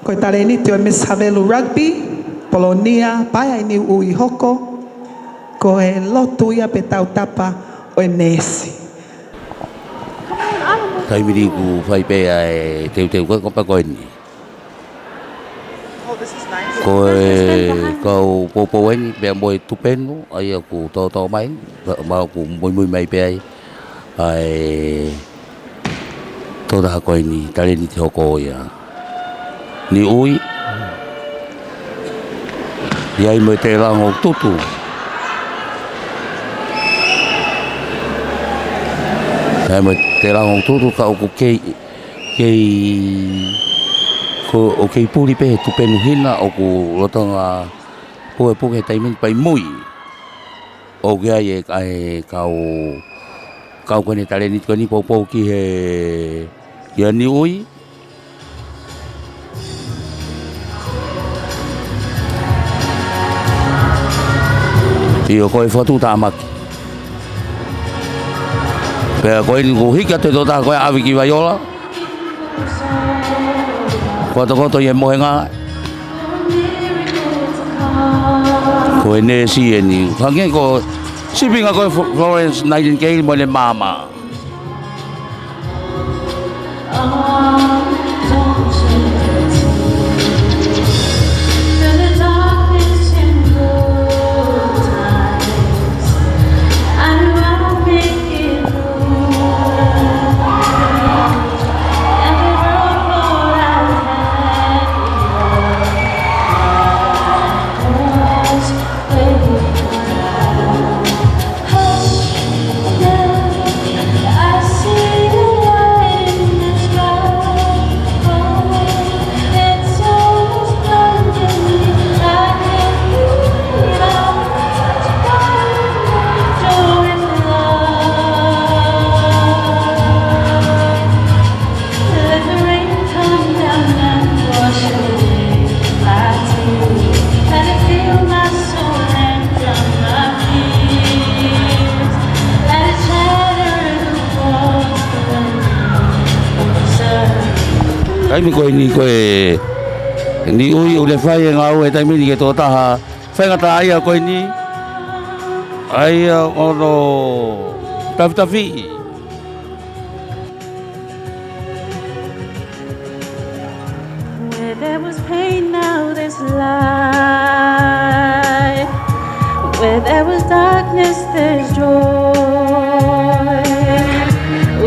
Ko taleni te Miss Havelu Rugby Polonia Paula Hoko ko e lotu ia pe tautapa o e nesi. Taimiri ku whai pēa e teu koe kopa koe ni. Ko e kau popo eni pēa moe tupenu ai aku tau mai mau ku moimoi mai pēa ai tō taha koe ni taleni te hoko ia. Ni ui iai mo te rango tutu iai mo te rango tutu ka oku kei ko o kei puri pe tu penu hina oku lotanga puke taimin pai mui o kia ai kau kone taleni koni popo ki he ia ni ui Iyo koe whatu tāmaki. Pea koe ni ko hika te tōtā koe awiki vai ola. Koto i e mohenga. Koe nesi e ni. Hangen ko sipinga koe Florence Nightingale mo le mama. Taimi koe ni ui o le whai e ngau e taimi ni ke tō taha whaingata aia koe ni aia ono tawhitawi. Where there was pain, now there's light. Where there was darkness, there's joy.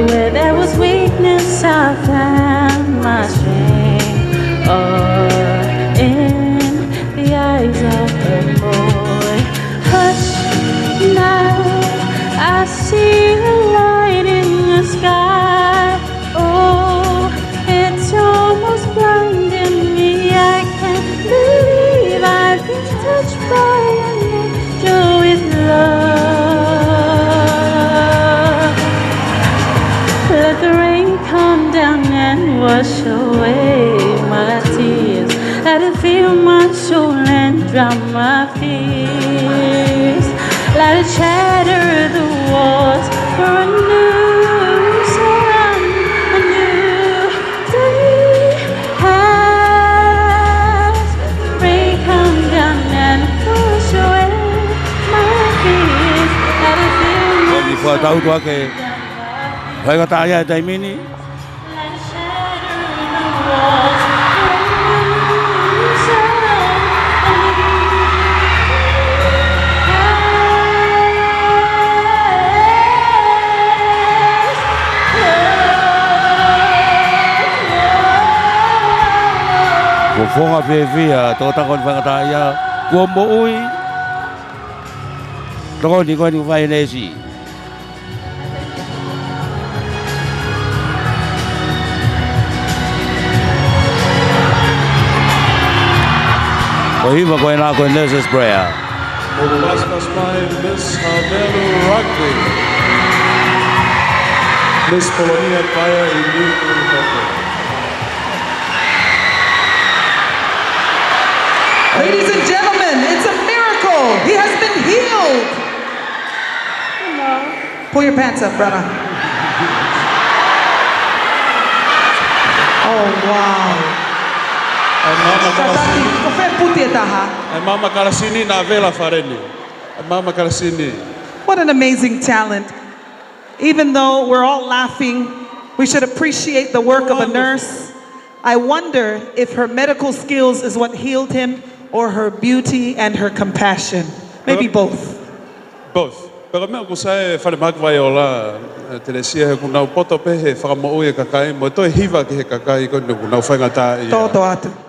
Where there was weakness, I found my strength. Oh, in the eyes of the boy. Hush, now I see the light in the sky. Oh, it's almost blinding me. I can't believe I've been touched by an angel with love. Let the rain come down and wash away my tears. Let it fill my soul and drown my fears. Let it shatter the walls for a new sun, a new day has. Rain come down and wash away my fears. Let it fill my soul and drown my fears. Whaingata aia e taimini. Ko whonga whiawhia tō takon whaingata aia kua mo ui. Toko ni koe ni whai nesi. Ko hiva koe nā koe nurse's prayer. Mobilismas by Miss Havelu Rugby. Miss Polonia Hoko. Ladies and gentlemen, it's a miracle. He has been healed. Pull your pants up, brother. Oh, wow. Ai mama Tatati, Kalasini. ko whea puti e taha. Ai mama Kalasini na vela fareni. Ai mama Kalasini. What an amazing talent. Even though we're all laughing, we should appreciate the work of a nurse. I wonder if her medical skills is what healed him or her beauty and her compassion. Maybe both. Both. Pero mea ko sae whare makwai o la Teresia he kunau poto pe he whakamo'u e kakai mo toi hiva ki he kakai ko nau whainga tā i. Toto atu.